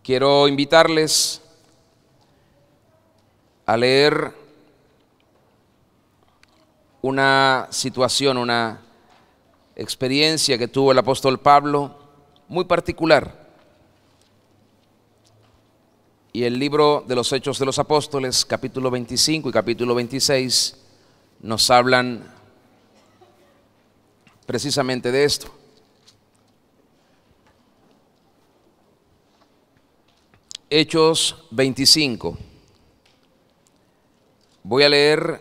Quiero invitarles a leer una situación, una experiencia que tuvo el apóstol Pablo, muy particular. Y el libro de los Hechos de los Apóstoles, capítulo 25 y capítulo 26, nos hablan precisamente de esto. Hechos 25. Voy a leer,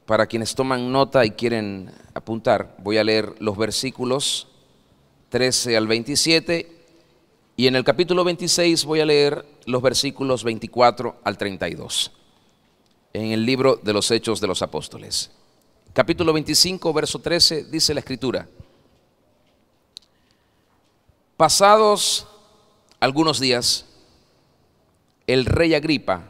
para quienes toman nota y quieren apuntar, voy a leer los versículos 13 al 27 y en el capítulo 26 voy a leer los versículos 24 al 32 en el libro de los Hechos de los Apóstoles. Capítulo 25, verso 13, dice la Escritura: pasados algunos días, el rey Agripa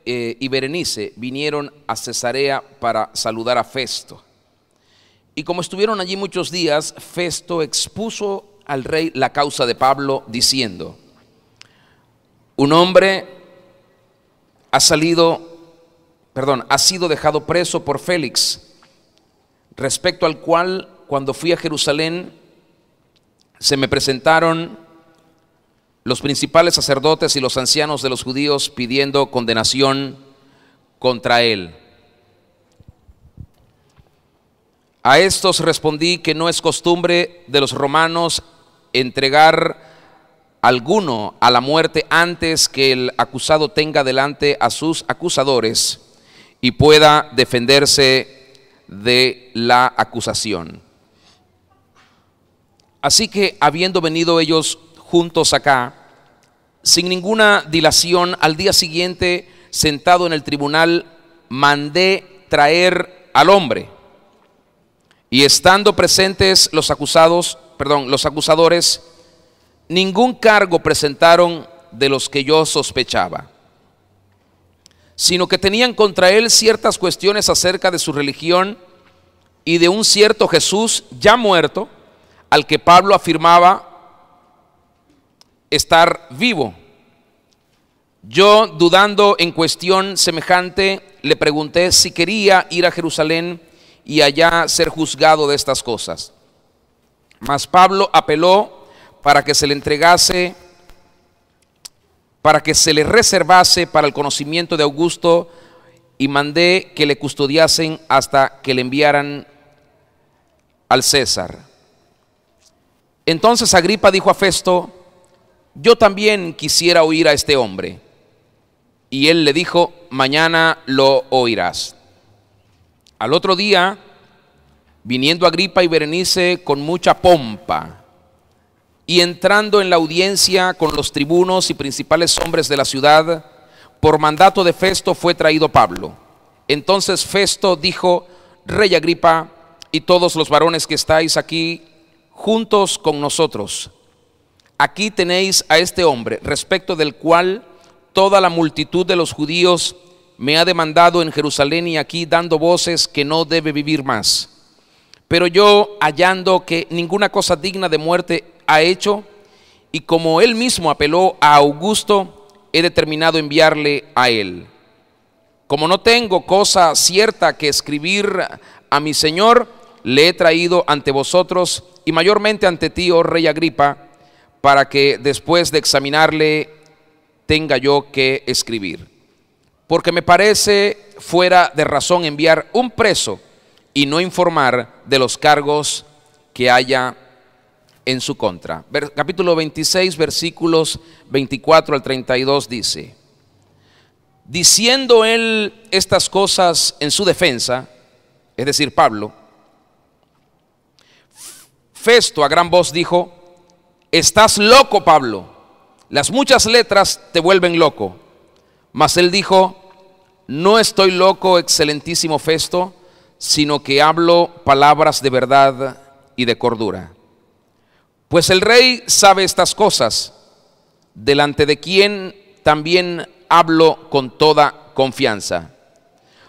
y Berenice vinieron a Cesarea para saludar a Festo. Y como estuvieron allí muchos días, Festo expuso al rey la causa de Pablo, diciendo: un hombre ha sido dejado preso por Félix, respecto al cual, cuando fui a Jerusalén, se me presentaron los principales sacerdotes y los ancianos de los judíos pidiendo condenación contra él. A estos respondí que no es costumbre de los romanos entregar alguno a la muerte antes que el acusado tenga delante a sus acusadores y pueda defenderse de la acusación. Así que, habiendo venido ellos juntos acá, sin ninguna dilación, al día siguiente, sentado en el tribunal, mandé traer al hombre. Y estando presentes los acusadores, ningún cargo presentaron de los que yo sospechaba, sino que tenían contra él ciertas cuestiones acerca de su religión y de un cierto Jesús ya muerto, al que Pablo afirmaba estar vivo. Yo, dudando en cuestión semejante, le pregunté si quería ir a Jerusalén y allá ser juzgado de estas cosas. Mas Pablo apeló para que se le entregase, para que se le reservase para el conocimiento de Augusto, y mandé que le custodiasen hasta que le enviaran al César. Entonces Agripa dijo a Festo: yo también quisiera oír a este hombre. Y él le dijo: mañana lo oirás. Al otro día, viniendo Agripa y Berenice con mucha pompa, y entrando en la audiencia con los tribunos y principales hombres de la ciudad, por mandato de Festo fue traído Pablo. Entonces Festo dijo: rey Agripa, y todos los varones que estáis aquí juntos con nosotros, aquí tenéis a este hombre, respecto del cual toda la multitud de los judíos me ha demandado en Jerusalén y aquí dando voces que no debe vivir más. Pero yo, hallando que ninguna cosa digna de muerte ha hecho, y como él mismo apeló a Augusto, he determinado enviarle a él. Como no tengo cosa cierta que escribir a mi señor, le he traído ante vosotros y mayormente ante ti, oh rey Agripa, para que después de examinarle tenga yo que escribir. Porque me parece fuera de razón enviar un preso y no informar de los cargos que haya en su contra. Capítulo 26, versículos 24 al 32 dice: diciendo él estas cosas en su defensa, es decir, Pablo, Festo a gran voz dijo: estás loco, Pablo, las muchas letras te vuelven loco. Mas él dijo: no estoy loco, excelentísimo Festo, sino que hablo palabras de verdad y de cordura. Pues el rey sabe estas cosas, delante de quien también hablo con toda confianza.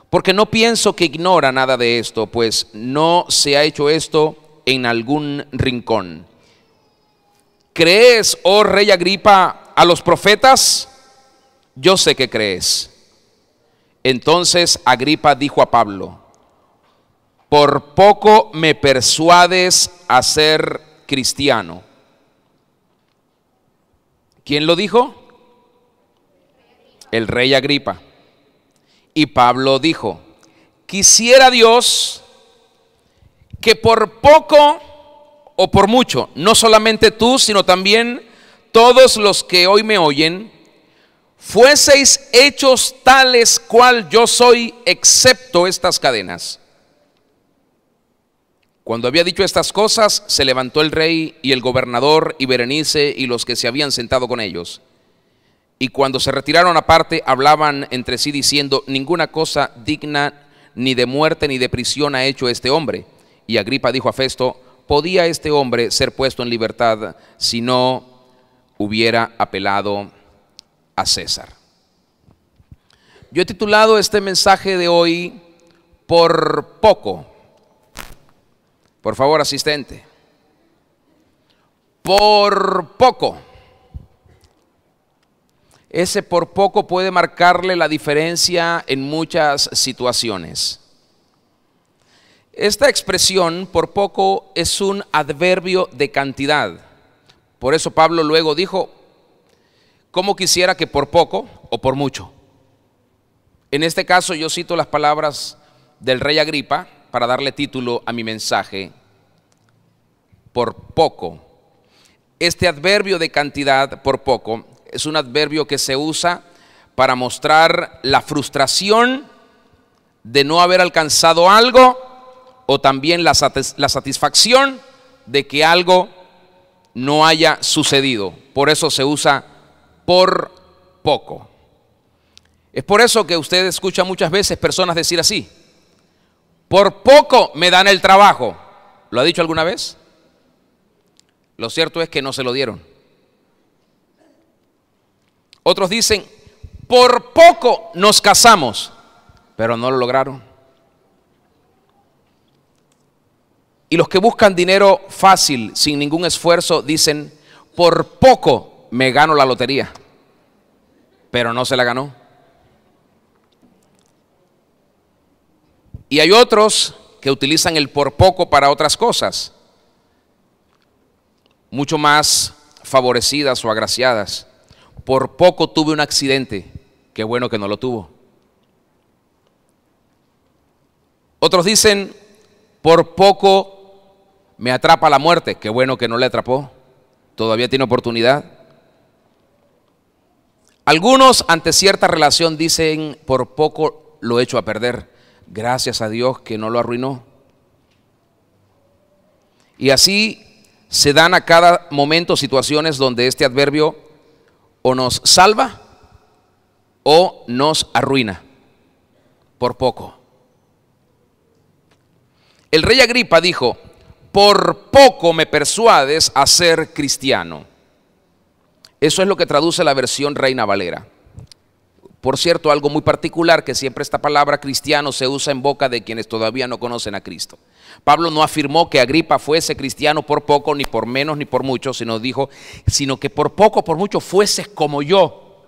Porque no pienso que ignora nada de esto, pues no se ha hecho esto en algún rincón. ¿Crees, oh rey Agripa, a los profetas? Yo sé que crees. Entonces Agripa dijo a Pablo: por poco me persuades a ser cristiano. ¿Quién lo dijo? El rey Agripa. Y Pablo dijo: quisiera Dios que por poco o por mucho, no solamente tú, sino también todos los que hoy me oyen, fueseis hechos tales cual yo soy, excepto estas cadenas. Cuando había dicho estas cosas, se levantó el rey y el gobernador y Berenice y los que se habían sentado con ellos. Y cuando se retiraron aparte, hablaban entre sí diciendo: ninguna cosa digna ni de muerte ni de prisión ha hecho este hombre. Y Agripa dijo a Festo: ¿podía este hombre ser puesto en libertad si no hubiera apelado a César? Yo he titulado este mensaje de hoy: por poco. Por favor, asistente. Por poco. Ese por poco puede marcarle la diferencia en muchas situaciones. Esta expresión, por poco, es un adverbio de cantidad. Por eso Pablo luego dijo: ¿cómo quisiera que por poco o por mucho? En este caso yo cito las palabras del rey Agripa para darle título a mi mensaje: por poco. Este adverbio de cantidad, por poco, es un adverbio que se usa para mostrar la frustración de no haber alcanzado algo, o también la satisfacción de que algo no haya sucedido. Por eso se usa por poco. Es por eso que usted escucha muchas veces personas decir así: por poco me dan el trabajo. ¿Lo ha dicho alguna vez? Lo cierto es que no se lo dieron. Otros dicen: por poco nos casamos, pero no lo lograron. Y los que buscan dinero fácil, sin ningún esfuerzo, dicen: por poco me gano la lotería, pero no se la ganó. Y hay otros que utilizan el por poco para otras cosas, mucho más favorecidas o agraciadas. Por poco tuve un accidente, qué bueno que no lo tuvo. Otros dicen: por poco me atrapa la muerte, qué bueno que no le atrapó, todavía tiene oportunidad. Algunos ante cierta relación dicen: por poco lo echo a perder, gracias a Dios que no lo arruinó. Y así se dan a cada momento situaciones donde este adverbio o nos salva o nos arruina. Por poco. El rey Agripa dijo: por poco me persuades a ser cristiano. Eso es lo que traduce la versión Reina Valera. Por cierto, algo muy particular, que siempre esta palabra cristiano se usa en boca de quienes todavía no conocen a Cristo. Pablo no afirmó que Agripa fuese cristiano por poco, ni por menos, ni por mucho, sino que por poco, por mucho fueses como yo.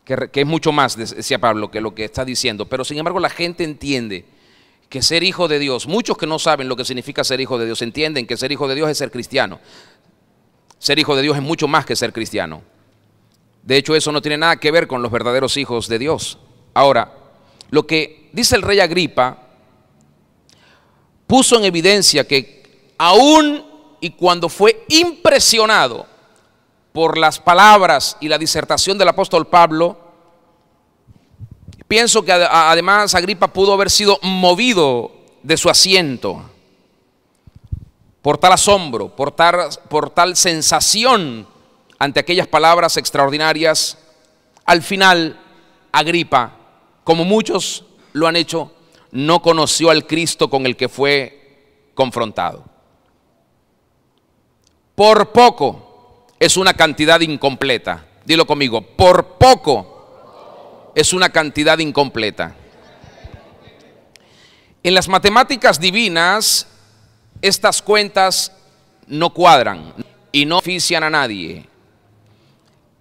Que es mucho más, decía Pablo, que lo que está diciendo. Pero sin embargo la gente entiende que ser hijo de Dios, muchos que no saben lo que significa ser hijo de Dios, entienden que ser hijo de Dios es ser cristiano. Ser hijo de Dios es mucho más que ser cristiano. De hecho, eso no tiene nada que ver con los verdaderos hijos de Dios. Ahora, lo que dice el rey Agripa puso en evidencia que aún y cuando fue impresionado por las palabras y la disertación del apóstol Pablo, pienso que además Agripa pudo haber sido movido de su asiento por tal asombro, por tal sensación ante aquellas palabras extraordinarias. Al final, Agripa, como muchos lo han hecho, no conoció al Cristo con el que fue confrontado. Por poco es una cantidad incompleta. Dilo conmigo: por poco es una cantidad incompleta. En las matemáticas divinas, estas cuentas no cuadran. y no benefician a nadie.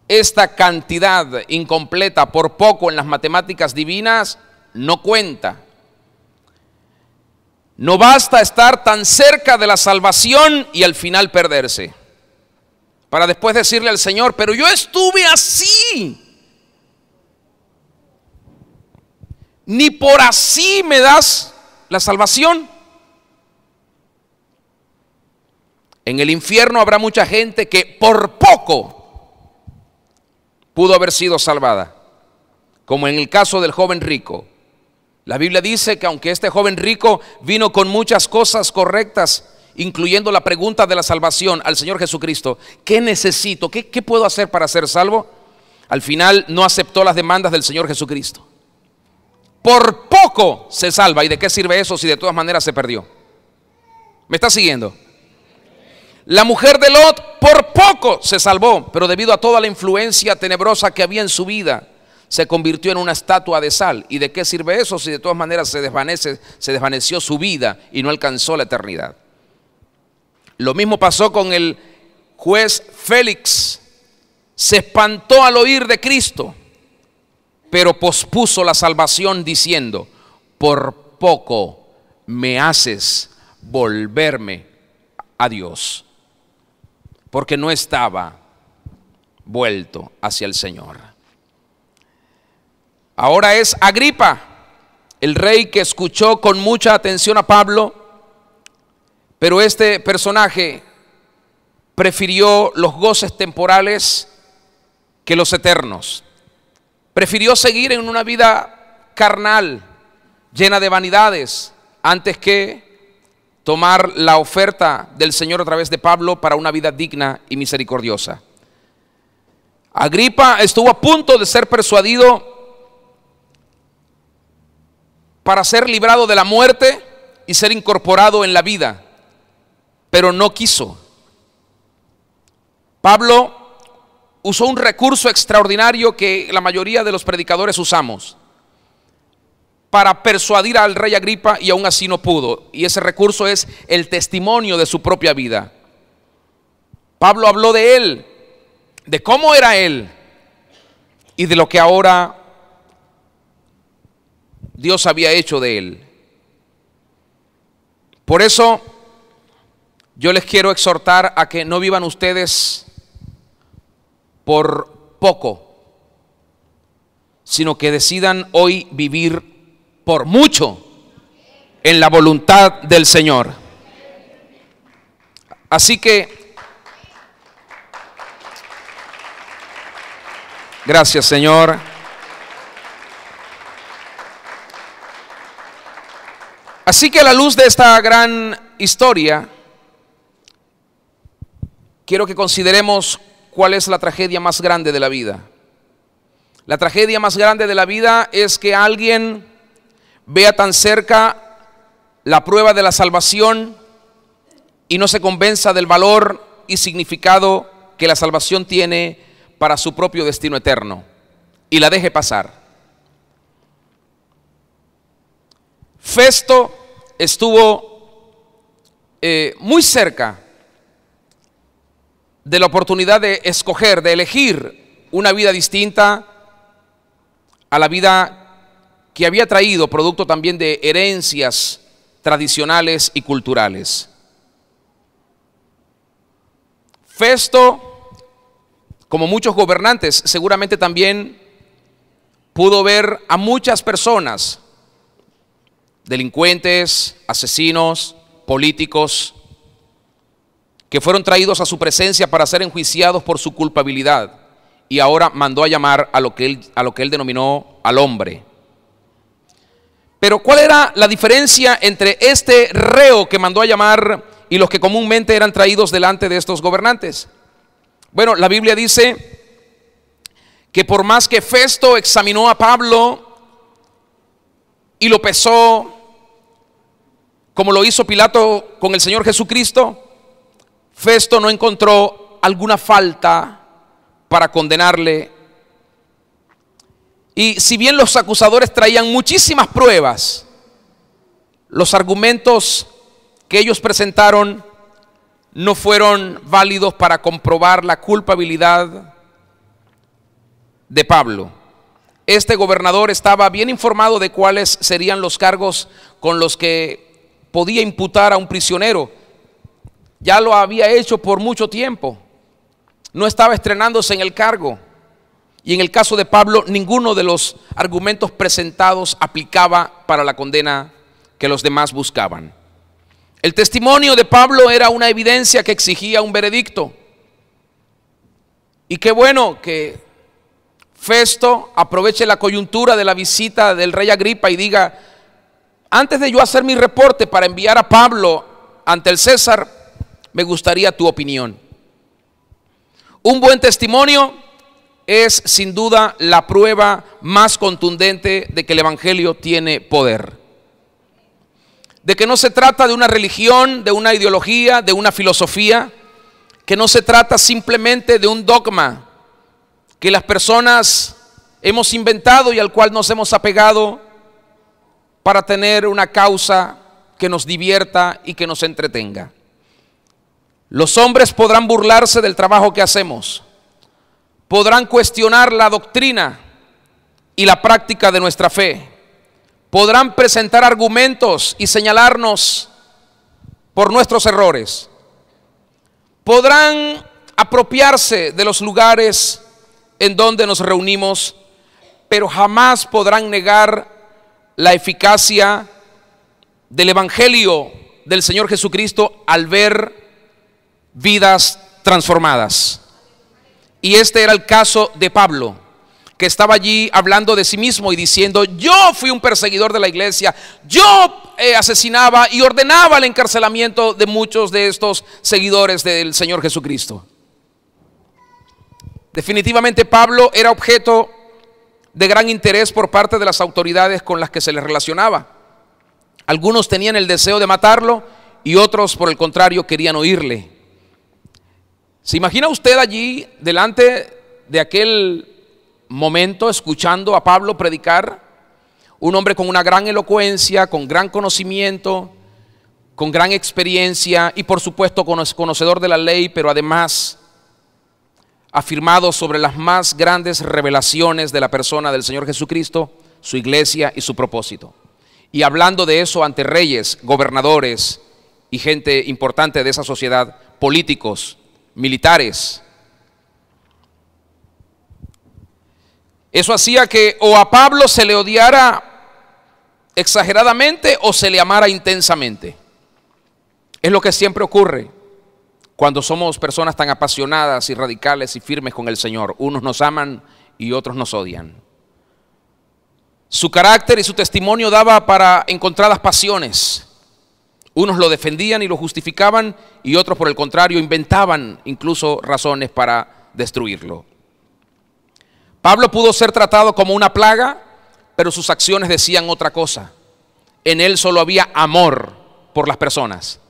Esta cantidad incompleta por poco en las matemáticas divinas no cuenta. No basta estar tan cerca de la salvación y al final perderse, para después decirle al Señor, pero yo estuve así. Ni por así me das la salvación. En el infierno habrá mucha gente que por poco pudo haber sido salvada, como en el caso del joven rico. La Biblia dice que aunque este joven rico vino con muchas cosas correctas, incluyendo la pregunta de la salvación al Señor Jesucristo, ¿qué necesito? ¿Qué puedo hacer para ser salvo? Al final no aceptó las demandas del Señor Jesucristo. Por poco se salva. ¿Y de qué sirve eso si de todas maneras se perdió? ¿Me está siguiendo? La mujer de Lot por poco se salvó, pero debido a toda la influencia tenebrosa que había en su vida, se convirtió en una estatua de sal. ¿Y de qué sirve eso si de todas maneras se desvaneció su vida y no alcanzó la eternidad? Lo mismo pasó con el juez Félix. Se espantó al oír de Cristo, pero pospuso la salvación diciendo, por poco me haces volverme a Dios, porque no estaba vuelto hacia el Señor. Ahora es Agripa, el rey, que escuchó con mucha atención a Pablo, pero este personaje prefirió los goces temporales que los eternos. Prefirió seguir en una vida carnal, llena de vanidades, antes que tomar la oferta del Señor a través de Pablo para una vida digna y misericordiosa. Agripa estuvo a punto de ser persuadido para ser librado de la muerte y ser incorporado en la vida, pero no quiso. Pablo usó un recurso extraordinario que la mayoría de los predicadores usamos para persuadir al rey Agripa, y aún así no pudo. Y ese recurso es el testimonio de su propia vida. Pablo habló de él, de cómo era él y de lo que ahora Dios había hecho de él. Por eso yo les quiero exhortar a que no vivan ustedes por poco, sino que decidan hoy vivir por mucho en la voluntad del Señor. Así que, gracias, Señor. Así que a la luz de esta gran historia, quiero que consideremos cuál es la tragedia más grande de la vida. La tragedia más grande de la vida es que alguien vea tan cerca la prueba de la salvación y no se convenza del valor y significado que la salvación tiene para su propio destino eterno y la deje pasar. Festo estuvo muy cerca de la oportunidad de escoger, de elegir una vida distinta a la vida que había traído, producto también de herencias tradicionales y culturales. Festo, como muchos gobernantes, seguramente también pudo ver a muchas personas, delincuentes, asesinos, políticos, que fueron traídos a su presencia para ser enjuiciados por su culpabilidad, y ahora mandó a llamar a lo que él denominó al hombre. Pero ¿cuál era la diferencia entre este reo que mandó a llamar y los que comúnmente eran traídos delante de estos gobernantes? Bueno, la Biblia dice que por más que Festo examinó a Pablo y lo pesó, como lo hizo Pilato con el Señor Jesucristo, Festo no encontró alguna falta para condenarle. Y si bien los acusadores traían muchísimas pruebas, los argumentos que ellos presentaron no fueron válidos para comprobar la culpabilidad de Pablo. Este gobernador estaba bien informado de cuáles serían los cargos con los que podía imputar a un prisionero. Ya lo había hecho por mucho tiempo. No estaba estrenándose en el cargo. Y en el caso de Pablo, ninguno de los argumentos presentados aplicaba para la condena que los demás buscaban. El testimonio de Pablo era una evidencia que exigía un veredicto. Y qué bueno que Festo aproveche la coyuntura de la visita del rey Agripa y diga: antes de yo hacer mi reporte para enviar a Pablo ante el César, me gustaría tu opinión. Un buen testimonio es sin duda la prueba más contundente de que el evangelio tiene poder, de que no se trata de una religión, de una ideología, de una filosofía, que no se trata simplemente de un dogma que las personas hemos inventado y al cual nos hemos apegado para tener una causa que nos divierta y que nos entretenga. Los hombres podrán burlarse del trabajo que hacemos, podrán cuestionar la doctrina y la práctica de nuestra fe, podrán presentar argumentos y señalarnos por nuestros errores, podrán apropiarse de los lugares en donde nos reunimos, pero jamás podrán negar la eficacia del evangelio del Señor Jesucristo al ver vidas transformadas. Y este era el caso de Pablo, que estaba allí hablando de sí mismo y diciendo: yo fui un perseguidor de la iglesia, yo asesinaba y ordenaba el encarcelamiento de muchos de estos seguidores del Señor Jesucristo. Definitivamente Pablo era objeto de gran interés por parte de las autoridades con las que se le relacionaba. Algunos tenían el deseo de matarlo y otros, por el contrario, querían oírle. ¿Se imagina usted allí delante de aquel momento escuchando a Pablo predicar? Un hombre con una gran elocuencia, con gran conocimiento, con gran experiencia y por supuesto conocedor de la ley, pero además afirmado sobre las más grandes revelaciones de la persona del Señor Jesucristo, su iglesia y su propósito. Y hablando de eso ante reyes, gobernadores y gente importante de esa sociedad, políticos, militares. Eso hacía que o a Pablo se le odiara exageradamente o se le amara intensamente. Es lo que siempre ocurre cuando somos personas tan apasionadas y radicales y firmes con el Señor. Unos nos aman y otros nos odian. Su carácter y su testimonio daba para encontradas pasiones. Unos lo defendían y lo justificaban y otros, por el contrario, inventaban incluso razones para destruirlo. Pablo pudo ser tratado como una plaga, pero sus acciones decían otra cosa. En él solo había amor por las personas,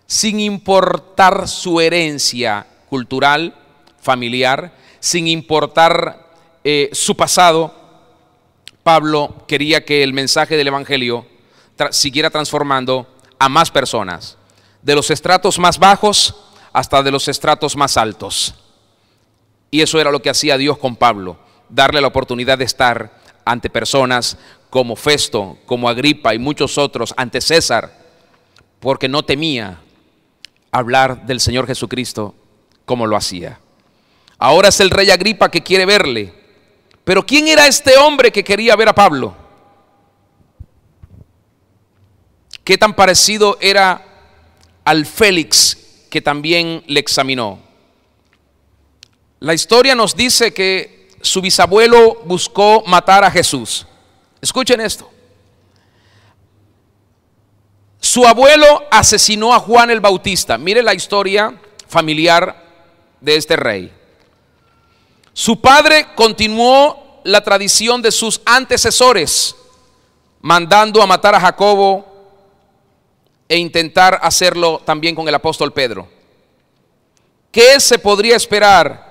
sin importar su herencia cultural, familiar, sin importar su pasado. Pablo quería que el mensaje del evangelio siguiera transformando a más personas, de los estratos más bajos hasta de los estratos más altos. Y eso era lo que hacía Dios con Pablo, darle la oportunidad de estar ante personas como Festo, como Agripa y muchos otros, ante César, porque no temía hablar del Señor Jesucristo como lo hacía. Ahora es el rey Agripa que quiere verle. Pero ¿quién era este hombre que quería ver a Pablo? ¿Qué tan parecido era al Félix que también le examinó? La historia nos dice que su bisabuelo buscó matar a Jesús. Escuchen esto. Su abuelo asesinó a Juan el Bautista. Mire la historia familiar de este rey. Su padre continuó la tradición de sus antecesores, mandando a matar a Jacobo e intentar hacerlo también con el apóstol Pedro. ¿Qué se podría esperar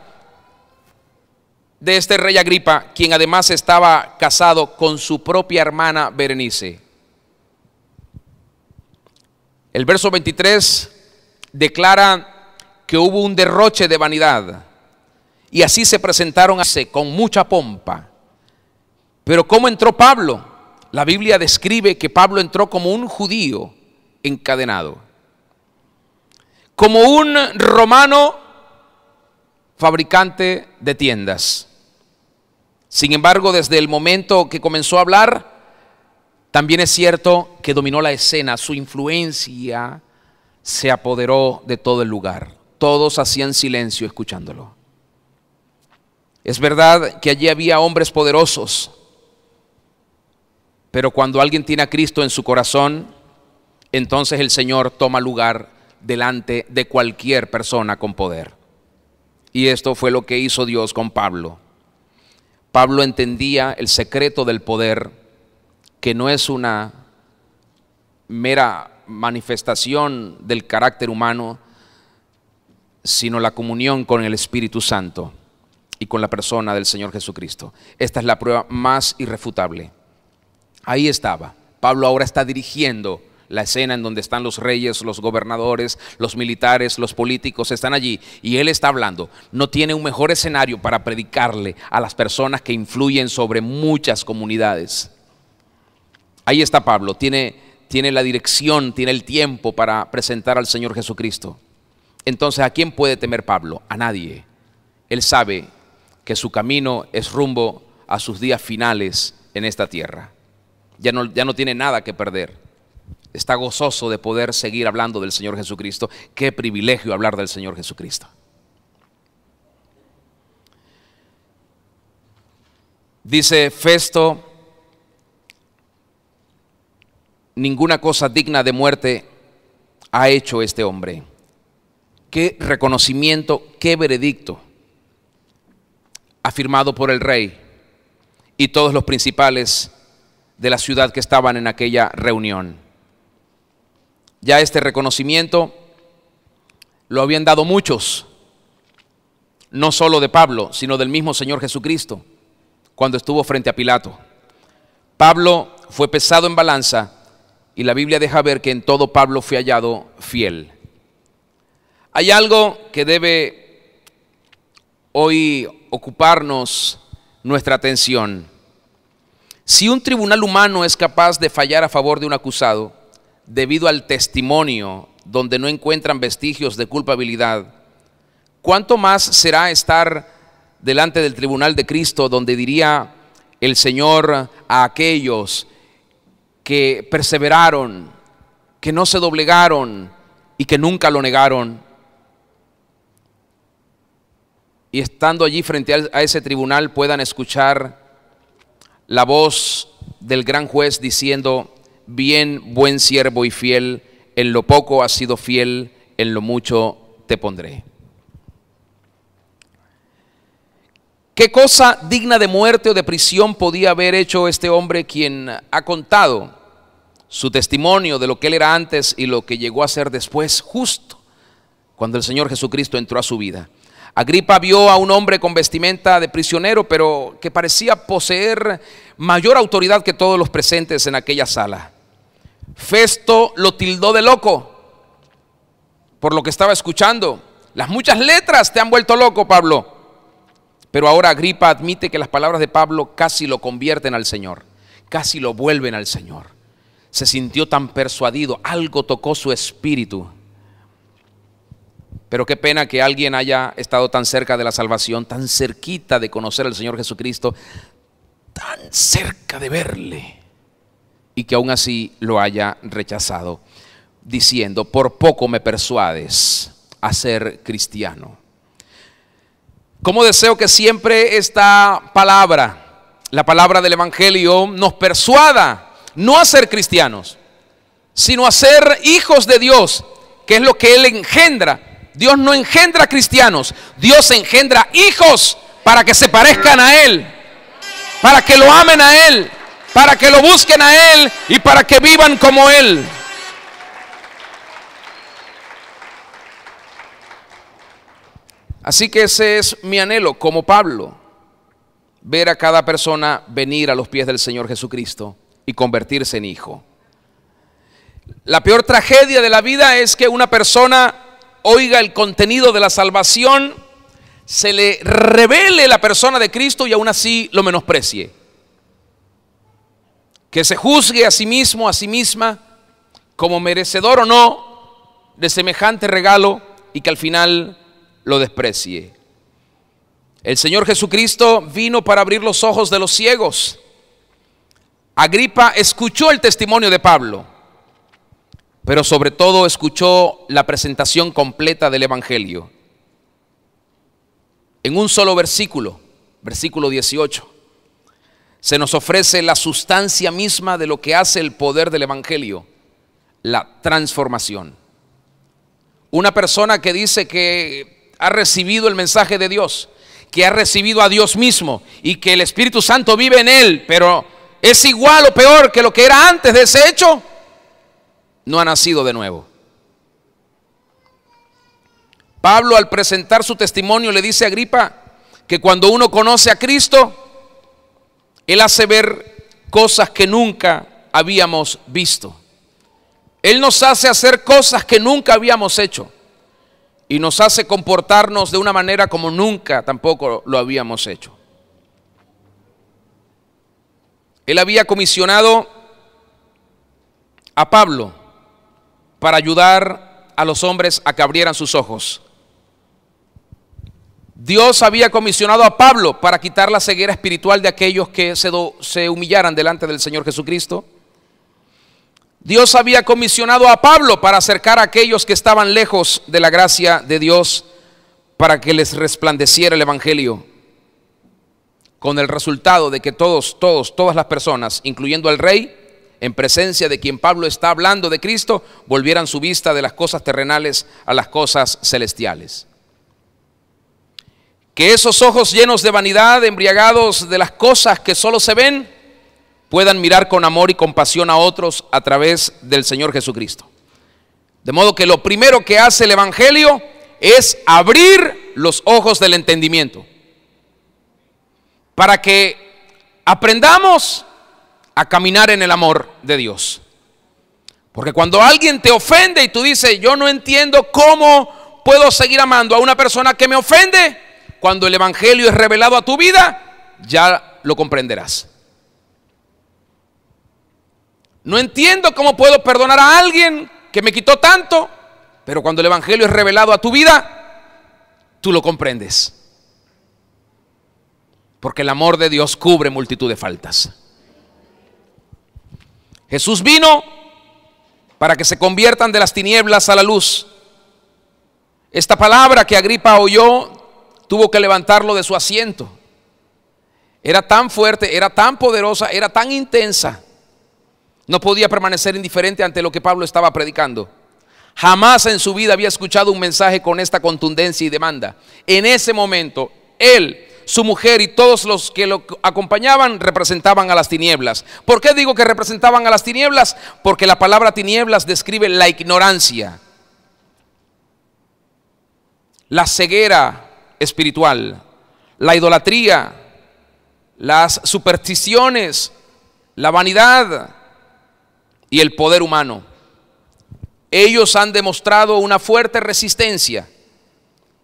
de este rey Agripa, quien además estaba casado con su propia hermana Berenice? El verso 23 declara que hubo un derroche de vanidad y así se presentaron con mucha pompa. Pero ¿cómo entró Pablo? La Biblia describe que Pablo entró como un judío encadenado, como un romano fabricante de tiendas. Sin embargo, desde el momento que comenzó a hablar, también es cierto que dominó la escena. Su influencia se apoderó de todo el lugar. Todos hacían silencio escuchándolo. Es verdad que allí había hombres poderosos, pero cuando alguien tiene a Cristo en su corazón, entonces el Señor toma lugar delante de cualquier persona con poder. Y esto fue lo que hizo Dios con Pablo. Pablo entendía el secreto del poder, que no es una mera manifestación del carácter humano, sino la comunión con el Espíritu Santo y con la persona del Señor Jesucristo. Esta es la prueba más irrefutable. Ahí estaba. Pablo ahora está dirigiendo la escena en donde están los reyes, los gobernadores, los militares, los políticos, están allí y él está hablando. No tiene un mejor escenario para predicarle a las personas que influyen sobre muchas comunidades. Ahí está Pablo, tiene la dirección, tiene el tiempo para presentar al Señor Jesucristo. Entonces, ¿a quién puede temer Pablo? A nadie. Él sabe que su camino es rumbo a sus días finales en esta tierra. Ya no tiene nada que perder. Está gozoso de poder seguir hablando del Señor Jesucristo. Qué privilegio hablar del Señor Jesucristo. Dice Festo: ninguna cosa digna de muerte ha hecho este hombre. Qué reconocimiento, qué veredicto afirmado por el rey y todos los principales de la ciudad que estaban en aquella reunión. Ya este reconocimiento lo habían dado muchos, no solo de Pablo, sino del mismo Señor Jesucristo, cuando estuvo frente a Pilato. Pablo fue pesado en balanza y la Biblia deja ver que en todo Pablo fue hallado fiel. Hay algo que debe hoy ocuparnos nuestra atención. Si un tribunal humano es capaz de fallar a favor de un acusado debido al testimonio donde no encuentran vestigios de culpabilidad, ¿cuánto más será estar delante del tribunal de Cristo, donde diría el Señor a aquellos que perseveraron, que no se doblegaron y que nunca lo negaron? Y estando allí frente a ese tribunal puedan escuchar la voz del gran juez diciendo: bien, buen siervo y fiel, en lo poco has sido fiel, en lo mucho te pondré. ¿Qué cosa digna de muerte o de prisión podía haber hecho este hombre, quien ha contado su testimonio de lo que él era antes y lo que llegó a ser después, justo cuando el Señor Jesucristo entró a su vida? Agripa vio a un hombre con vestimenta de prisionero, pero que parecía poseer mayor autoridad que todos los presentes en aquella sala. Festo lo tildó de loco por lo que estaba escuchando. Las muchas letras te han vuelto loco, Pablo. Pero ahora Agripa admite que las palabras de Pablo casi lo convierten al Señor, casi lo vuelven al Señor. Se sintió tan persuadido, algo tocó su espíritu. Pero qué pena que alguien haya estado tan cerca de la salvación, tan cerquita de conocer al Señor Jesucristo, tan cerca de verle, y que aún así lo haya rechazado, diciendo: por poco me persuades a ser cristiano. Cómo deseo que siempre esta palabra, la palabra del Evangelio, nos persuada no a ser cristianos, sino a ser hijos de Dios, que es lo que Él engendra. Dios no engendra cristianos, Dios engendra hijos para que se parezcan a Él, para que lo amen a Él, para que lo busquen a Él y para que vivan como Él. Así que ese es mi anhelo como Pablo, ver a cada persona venir a los pies del Señor Jesucristo y convertirse en hijo. La peor tragedia de la vida es que una persona oiga el contenido de la salvación, se le revele la persona de Cristo y aún así lo menosprecie. Que se juzgue a sí mismo, a sí misma, como merecedor o no de semejante regalo y que al final lo desprecie. El Señor Jesucristo vino para abrir los ojos de los ciegos. Agripa escuchó el testimonio de Pablo, pero sobre todo escuchó la presentación completa del Evangelio. En un solo versículo, versículo 18, se nos ofrece la sustancia misma de lo que hace el poder del Evangelio, la transformación. Una persona que dice que ha recibido el mensaje de Dios, que ha recibido a Dios mismo y que el Espíritu Santo vive en él, pero es igual o peor que lo que era antes de ese hecho, no ha nacido de nuevo. Pablo, al presentar su testimonio, le dice a Agripa que cuando uno conoce a Cristo, Él hace ver cosas que nunca habíamos visto. Él nos hace hacer cosas que nunca habíamos hecho y nos hace comportarnos de una manera como nunca tampoco lo habíamos hecho. Él había comisionado a Pablo para ayudar a los hombres a que abrieran sus ojos. Dios había comisionado a Pablo para quitar la ceguera espiritual de aquellos que se humillaran delante del Señor Jesucristo. Dios había comisionado a Pablo para acercar a aquellos que estaban lejos de la gracia de Dios, para que les resplandeciera el Evangelio, con el resultado de que todas las personas, incluyendo al rey, en presencia de quien Pablo está hablando de Cristo, volvieran su vista de las cosas terrenales a las cosas celestiales. Que esos ojos llenos de vanidad, embriagados de las cosas que solo se ven, puedan mirar con amor y compasión a otros a través del Señor Jesucristo. De modo que lo primero que hace el Evangelio es abrir los ojos del entendimiento, para que aprendamos a caminar en el amor de Dios. Porque cuando alguien te ofende y tú dices, yo no entiendo cómo puedo seguir amando a una persona que me ofende, cuando el Evangelio es revelado a tu vida, ya lo comprenderás. No entiendo cómo puedo perdonar a alguien que me quitó tanto, pero cuando el Evangelio es revelado a tu vida, tú lo comprendes. Porque el amor de Dios cubre multitud de faltas. Jesús vino para que se conviertan de las tinieblas a la luz. Esta palabra que Agripa oyó tuvo que levantarlo de su asiento. Era tan fuerte, era tan poderosa, era tan intensa. No podía permanecer indiferente ante lo que Pablo estaba predicando. Jamás en su vida había escuchado un mensaje con esta contundencia y demanda. En ese momento, él, su mujer y todos los que lo acompañaban representaban a las tinieblas. ¿Por qué digo que representaban a las tinieblas? Porque la palabra tinieblas describe la ignorancia, la ceguera espiritual, la idolatría, las supersticiones, la vanidad y el poder humano. Ellos han demostrado una fuerte resistencia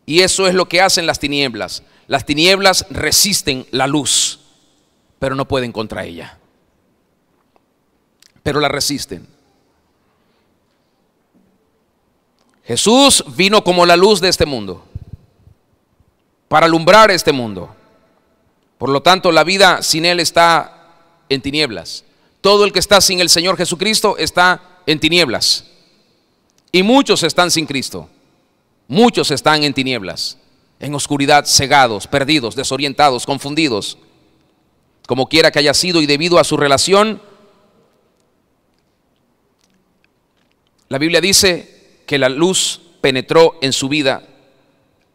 y eso es lo que hacen las tinieblas. Las tinieblas resisten la luz, pero no pueden contra ella. Pero la resisten. Jesús vino como la luz de este mundo, para alumbrar este mundo. Por lo tanto, la vida sin Él está en tinieblas. Todo el que está sin el Señor Jesucristo está en tinieblas. Y muchos están sin Cristo. Muchos están en tinieblas, en oscuridad, cegados, perdidos, desorientados, confundidos. Como quiera que haya sido y debido a su relación, la Biblia dice que la luz penetró en su vida,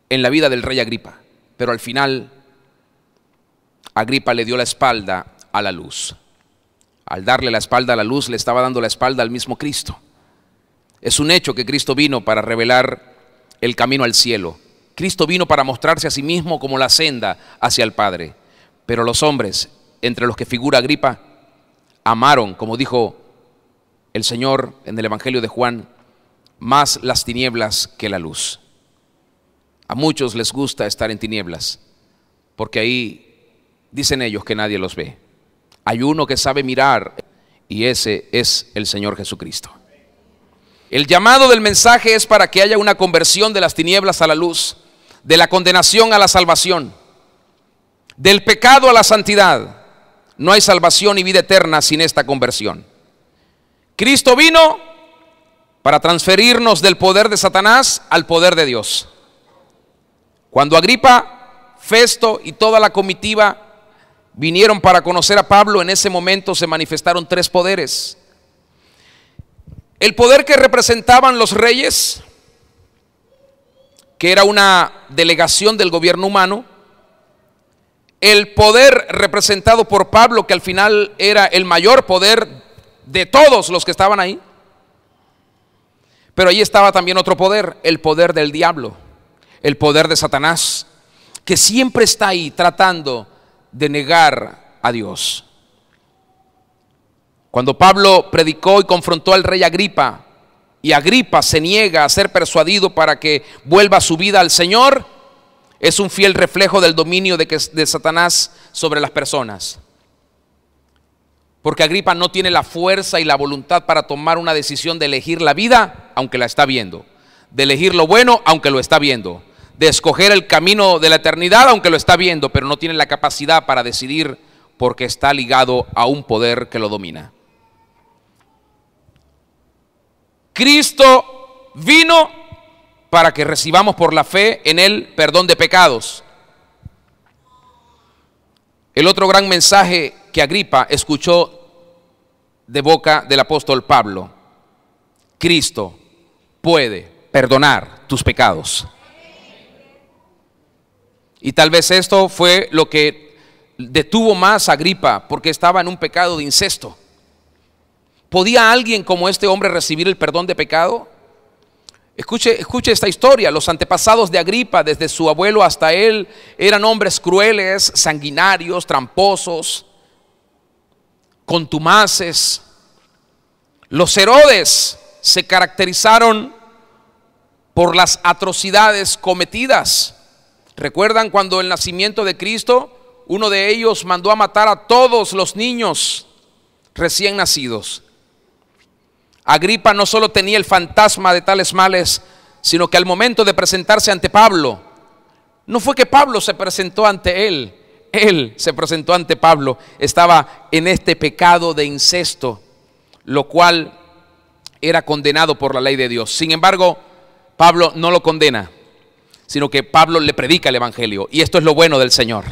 en la vida del rey Agripa. Pero al final, Agripa le dio la espalda a la luz. Al darle la espalda a la luz, le estaba dando la espalda al mismo Cristo. Es un hecho que Cristo vino para revelar el camino al cielo. Cristo vino para mostrarse a sí mismo como la senda hacia el Padre. Pero los hombres, entre los que figura Agripa, amaron, como dijo el Señor en el Evangelio de Juan, más las tinieblas que la luz. A muchos les gusta estar en tinieblas, porque ahí dicen ellos que nadie los ve. Hay uno que sabe mirar, y ese es el Señor Jesucristo. El llamado del mensaje es para que haya una conversión de las tinieblas a la luz, de la condenación a la salvación, del pecado a la santidad. No hay salvación y vida eterna sin esta conversión. Cristo vino para transferirnos del poder de Satanás al poder de Dios. Cuando Agripa, Festo y toda la comitiva vinieron para conocer a Pablo, en ese momento se manifestaron tres poderes. El poder que representaban los reyes, que era una delegación del gobierno humano. El poder representado por Pablo, que al final era el mayor poder de todos los que estaban ahí. Pero ahí estaba también otro poder, el poder del diablo, el poder de Satanás, que siempre está ahí tratando de negar a Dios. Cuando Pablo predicó y confrontó al rey Agripa, y Agripa se niega a ser persuadido para que vuelva su vida al Señor, es un fiel reflejo del dominio de Satanás sobre las personas. Porque Agripa no tiene la fuerza y la voluntad para tomar una decisión de elegir la vida, aunque la está viendo, de elegir lo bueno, aunque lo está viendo, de escoger el camino de la eternidad, aunque lo está viendo, pero no tiene la capacidad para decidir porque está ligado a un poder que lo domina. Cristo vino para que recibamos por la fe en Él perdón de pecados. El otro gran mensaje que Agripa escuchó de boca del apóstol Pablo: Cristo puede perdonar tus pecados. Y tal vez esto fue lo que detuvo más a Agripa, porque estaba en un pecado de incesto. ¿Podía alguien como este hombre recibir el perdón de pecado? Escuche esta historia. Los antepasados de Agripa, desde su abuelo hasta él, eran hombres crueles, sanguinarios, tramposos, contumaces. Los Herodes se caracterizaron por las atrocidades cometidas. ¿Recuerdan cuando el nacimiento de Cristo, uno de ellos mandó a matar a todos los niños recién nacidos? Agripa no solo tenía el fantasma de tales males, sino que al momento de presentarse ante Pablo, no fue que Pablo se presentó ante él se presentó ante Pablo. Estaba en este pecado de incesto, lo cual era condenado por la ley de Dios. Sin embargo, Pablo no lo condena, sino que Pablo le predica el evangelio. Y esto es lo bueno del Señor,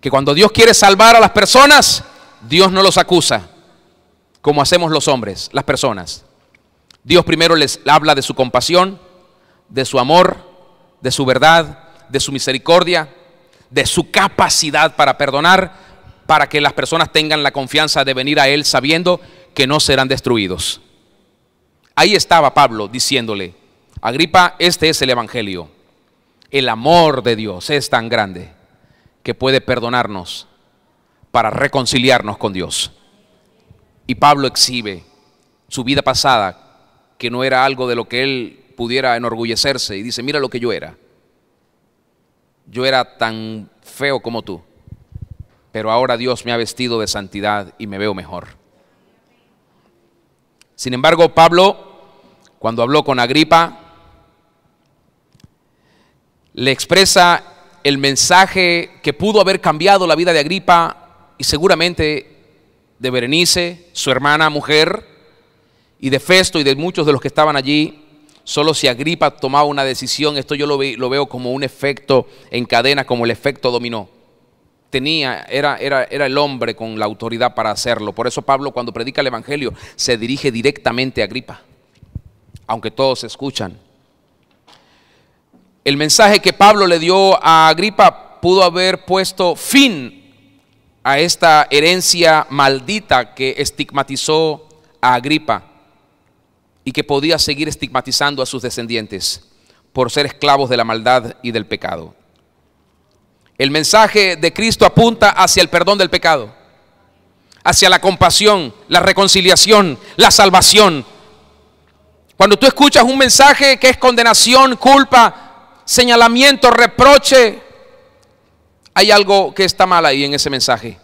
que cuando Dios quiere salvar a las personas, Dios no los acusa como hacemos los hombres, las personas. Dios primero les habla de su compasión, de su amor, de su verdad, de su misericordia, de su capacidad para perdonar, para que las personas tengan la confianza de venir a Él sabiendo que no serán destruidos. Ahí estaba Pablo diciéndole: Agripa, este es el evangelio. El amor de Dios es tan grande que puede perdonarnos para reconciliarnos con Dios. Y Pablo exhibe su vida pasada, que no era algo de lo que él pudiera enorgullecerse, y dice: mira lo que yo era. Yo era tan feo como tú, pero ahora Dios me ha vestido de santidad y me veo mejor. Sin embargo, Pablo, cuando habló con Agripa, le expresa el mensaje que pudo haber cambiado la vida de Agripa y seguramente de Berenice, su hermana mujer, y de Festo y de muchos de los que estaban allí. Solo si Agripa tomaba una decisión, esto yo lo veo como un efecto en cadena, como el efecto dominó. Era el hombre con la autoridad para hacerlo. Por eso Pablo, cuando predica el evangelio, se dirige directamente a Agripa, aunque todos escuchan. El mensaje que Pablo le dio a Agripa pudo haber puesto fin a esta herencia maldita que estigmatizó a Agripa y que podía seguir estigmatizando a sus descendientes por ser esclavos de la maldad y del pecado. El mensaje de Cristo apunta hacia el perdón del pecado, hacia la compasión, la reconciliación, la salvación. Cuando tú escuchas un mensaje que es condenación, culpa, señalamiento, reproche, hay algo que está mal ahí en ese mensaje.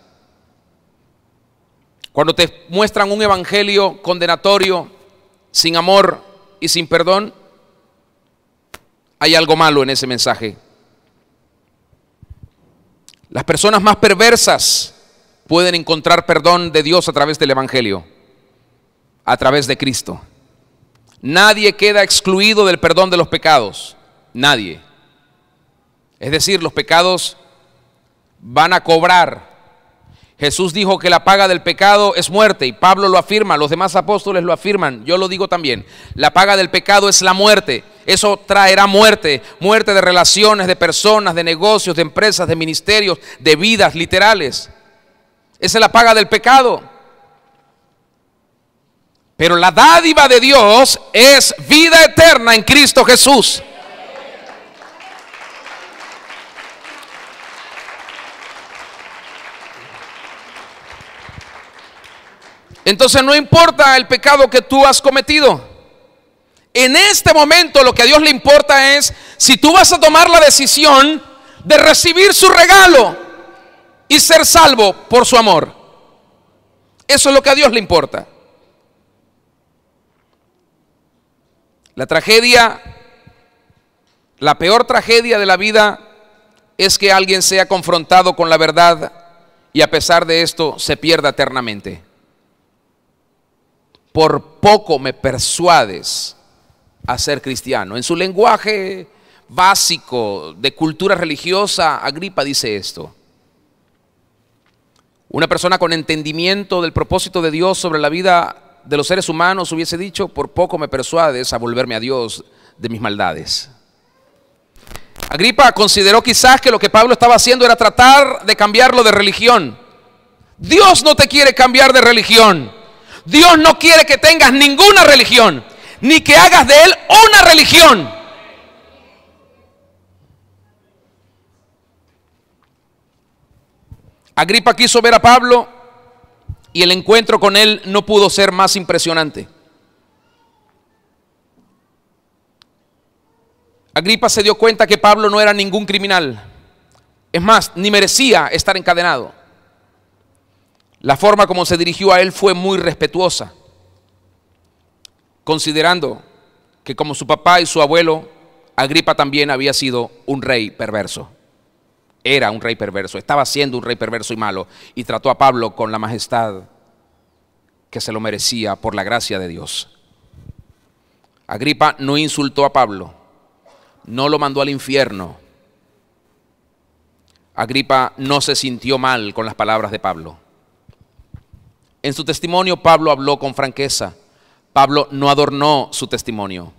Cuando te muestran un evangelio condenatorio, sin amor y sin perdón, hay algo malo en ese mensaje. Las personas más perversas pueden encontrar perdón de Dios a través del evangelio, a través de Cristo. Nadie queda excluido del perdón de los pecados, nadie. Es decir, los pecados van a cobrar. Jesús dijo que la paga del pecado es muerte, y Pablo lo afirma, los demás apóstoles lo afirman, yo lo digo también. La paga del pecado es la muerte. Eso traerá muerte, muerte de relaciones, de personas, de negocios, de empresas, de ministerios, de vidas literales. Esa es la paga del pecado. Pero la dádiva de Dios es vida eterna en Cristo Jesús. Entonces no importa el pecado que tú has cometido. En este momento lo que a Dios le importa es si tú vas a tomar la decisión de recibir su regalo y ser salvo por su amor. Eso es lo que a Dios le importa. La tragedia, la peor tragedia de la vida es que alguien sea confrontado con la verdad y a pesar de esto se pierda eternamente. Por poco me persuades a ser cristiano. En su lenguaje básico de cultura religiosa, Agripa dice esto. Una persona con entendimiento del propósito de Dios sobre la vida de los seres humanos hubiese dicho: por poco me persuades a volverme a Dios de mis maldades. Agripa consideró quizás que lo que Pablo estaba haciendo era tratar de cambiarlo de religión. Dios no te quiere cambiar de religión. Dios no quiere que tengas ninguna religión, ni que hagas de él una religión. Agripa quiso ver a Pablo y el encuentro con él no pudo ser más impresionante. Agripa se dio cuenta que Pablo no era ningún criminal. Es más, ni merecía estar encadenado. La forma como se dirigió a él fue muy respetuosa, considerando que como su papá y su abuelo, Agripa también había sido un rey perverso. Era un rey perverso, estaba siendo un rey perverso y malo, y trató a Pablo con la majestad que se lo merecía por la gracia de Dios. Agripa no insultó a Pablo, no lo mandó al infierno. Agripa no se sintió mal con las palabras de Pablo. En su testimonio Pablo habló con franqueza. Pablo no adornó su testimonio.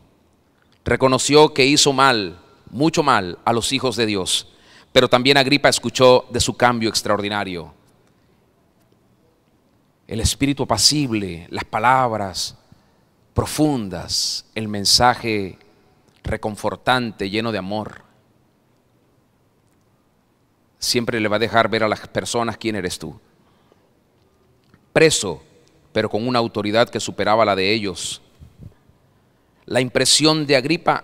Reconoció que hizo mal, mucho mal a los hijos de Dios. Pero también Agripa escuchó de su cambio extraordinario. El espíritu apacible, las palabras profundas, el mensaje reconfortante, lleno de amor. Siempre le va a dejar ver a las personas quién eres tú. Preso, pero con una autoridad que superaba la de ellos. La impresión de Agripa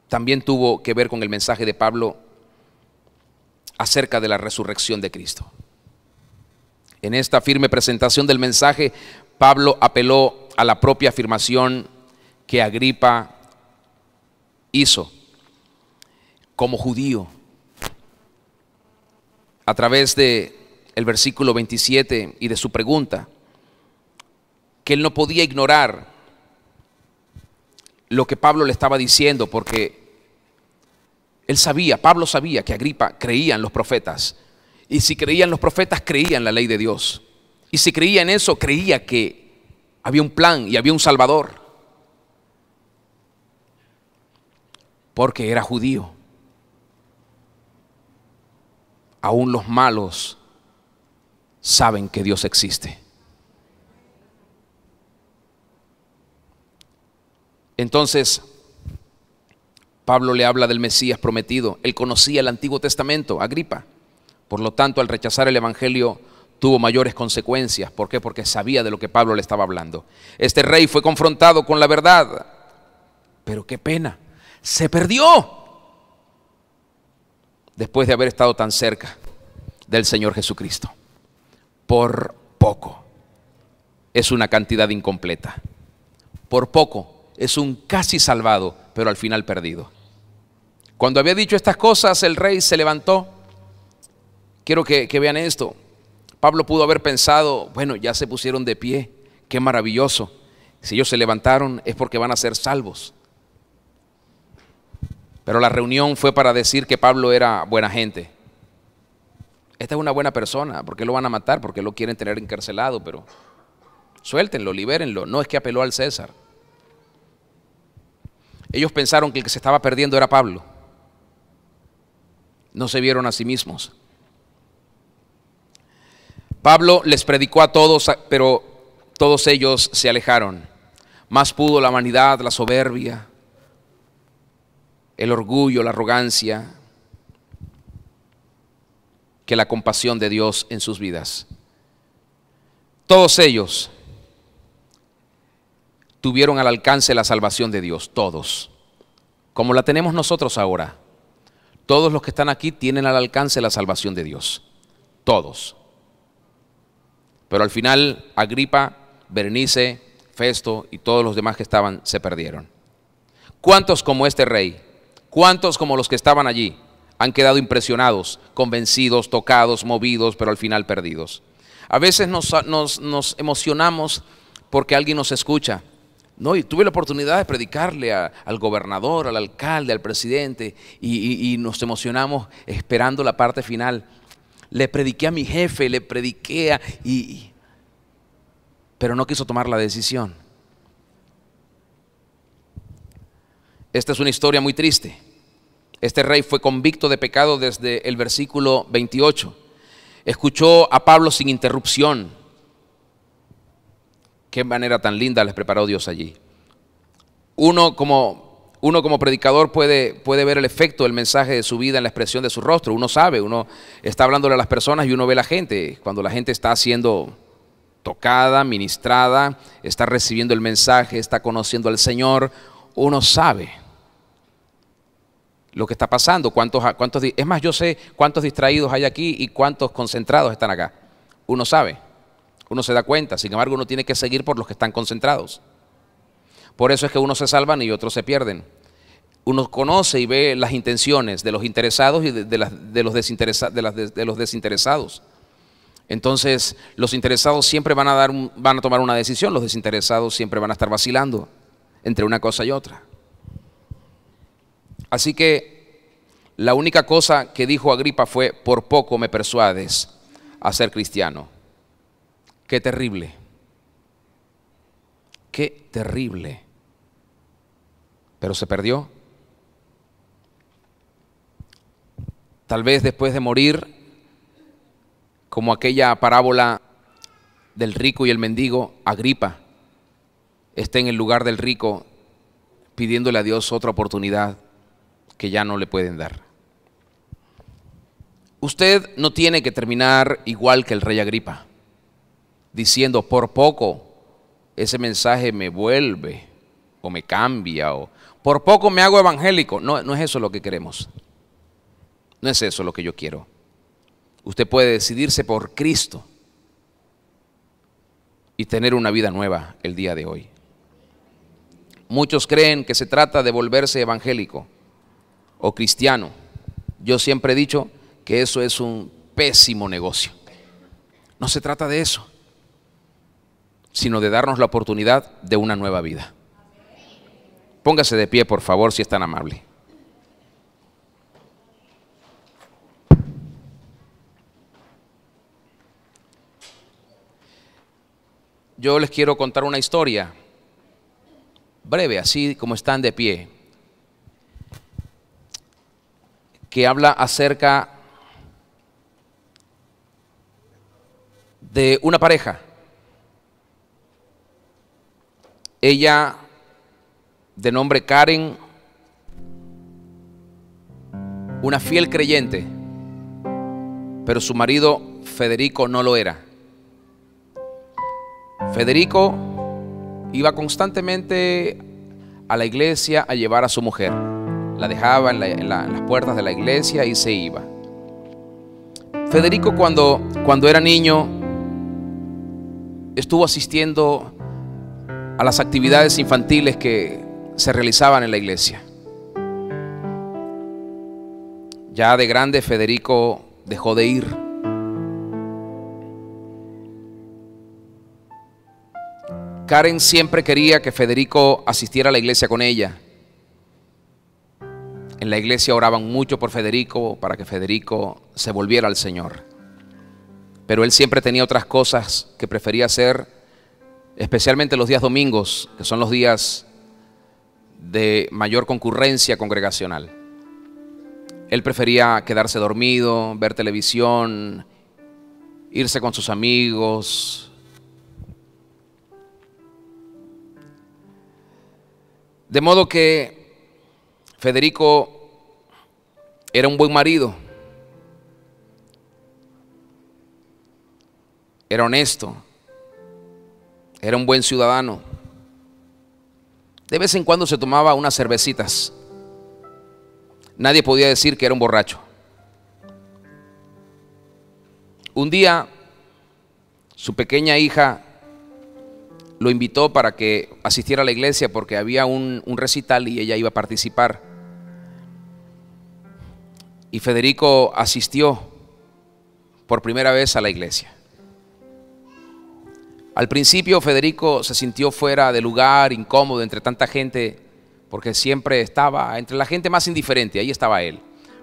también tuvo que ver con el mensaje de Pablo acerca de la resurrección de Cristo. En esta firme presentación del mensaje, Pablo apeló a la propia afirmación que Agripa hizo como judío a través de el versículo 27 y de su pregunta, que él no podía ignorar lo que Pablo le estaba diciendo, porque él sabía, Pablo sabía que Agripa creía en los profetas, y si creía en los profetas, creía en la ley de Dios, y si creía en eso, creía que había un plan y había un Salvador, porque era judío. Aún los malos saben que Dios existe. Entonces, Pablo le habla del Mesías prometido. Él conocía el Antiguo Testamento, Agripa. Por lo tanto, al rechazar el Evangelio, tuvo mayores consecuencias. ¿Por qué? Porque sabía de lo que Pablo le estaba hablando. Este rey fue confrontado con la verdad, Pero qué pena, se perdió después de haber estado tan cerca del Señor Jesucristo. Por poco es una cantidad incompleta. Por poco es un casi salvado, pero al final perdido. Cuando había dicho estas cosas, el rey se levantó. Quiero que vean esto. Pablo pudo haber pensado, bueno, ya se pusieron de pie, qué maravilloso. Si ellos se levantaron es porque van a ser salvos. Pero la reunión fue para decir que Pablo era buena gente. Esta es una buena persona, ¿por qué lo van a matar? Porque lo quieren tener encarcelado, pero suéltenlo, libérenlo. No es que apeló al César. Ellos pensaron que el que se estaba perdiendo era Pablo. No se vieron a sí mismos. Pablo les predicó a todos, pero todos ellos se alejaron. Más pudo la vanidad, la soberbia, el orgullo, la arrogancia, que la compasión de Dios en sus vidas. Todos ellos tuvieron al alcance la salvación de Dios, todos, como la tenemos nosotros ahora. Todos los que están aquí tienen al alcance la salvación de Dios, todos. Pero al final Agripa, Berenice, Festo y todos los demás que estaban se perdieron. ¿Cuántos como este rey? ¿Cuántos como los que estaban allí han quedado impresionados, convencidos, tocados, movidos, pero al final perdidos? A veces nos emocionamos porque alguien nos escucha. No, y tuve la oportunidad de predicarle al gobernador, al alcalde, al presidente, y nos emocionamos esperando la parte final. Le prediqué a mi jefe, le prediqué pero no quiso tomar la decisión. Esta es una historia muy triste. Este rey fue convicto de pecado desde el versículo 28. Escuchó a Pablo sin interrupción. Qué manera tan linda les preparó Dios allí. Uno como predicador puede ver el efecto del mensaje de su vida en la expresión de su rostro. Uno sabe, uno está hablándole a las personas y uno ve a la gente. Cuando la gente está siendo tocada, ministrada, está recibiendo el mensaje, está conociendo al Señor, uno sabe lo que está pasando. Es más, yo sé cuántos distraídos hay aquí y cuántos concentrados están acá. Uno sabe, uno se da cuenta. Sin embargo, uno tiene que seguir por los que están concentrados. Por eso es que unos se salvan y otros se pierden. Uno conoce y ve las intenciones de los interesados y de los desinteresados. Entonces, los interesados siempre van a tomar una decisión, los desinteresados siempre van a estar vacilando entre una cosa y otra. Así que la única cosa que dijo Agripa fue: por poco me persuades a ser cristiano. Qué terrible. Qué terrible. Pero se perdió. Tal vez después de morir, como aquella parábola del rico y el mendigo, Agripa esté en el lugar del rico pidiéndole a Dios otra oportunidad que ya no le pueden dar. Usted no tiene que terminar igual que el rey Agripa, diciendo: por poco ese mensaje me vuelve o me cambia, o por poco me hago evangélico. No, no es eso lo que queremos. No es eso lo que yo quiero. Usted puede decidirse por Cristo y tener una vida nueva el día de hoy. Muchos creen que se trata de volverse evangélico o cristiano. Yo siempre he dicho que eso es un pésimo negocio. No se trata de eso, sino de darnos la oportunidad de una nueva vida. Póngase de pie, por favor, si es tan amable. Yo les quiero contar una historia breve, así como están de pie, que habla acerca de una pareja. Ella, de nombre Karen, una fiel creyente, pero su marido Federico no lo era. Federico iba constantemente a la iglesia a llevar a su mujer. La dejaba en las puertas de la iglesia y se iba. Federico cuando era niño estuvo asistiendo a las actividades infantiles que se realizaban en la iglesia. Ya de grande Federico dejó de ir. Karen siempre quería que Federico asistiera a la iglesia con ella. En la iglesia oraban mucho por Federico para que Federico se volviera al Señor. Pero él siempre tenía otras cosas que prefería hacer, especialmente los días domingos, que son los días de mayor concurrencia congregacional. Él prefería quedarse dormido, ver televisión, irse con sus amigos. De modo que Federico era un buen marido, era honesto, era un buen ciudadano. De vez en cuando se tomaba unas cervecitas. Nadie podía decir que era un borracho. Un día, su pequeña hija lo invitó para que asistiera a la iglesia porque había un recital y ella iba a participar. Y Federico asistió por primera vez a la iglesia. Al principio Federico se sintió fuera de lugar, incómodo entre tanta gente, porque siempre estaba entre la gente más indiferente, ahí estaba él.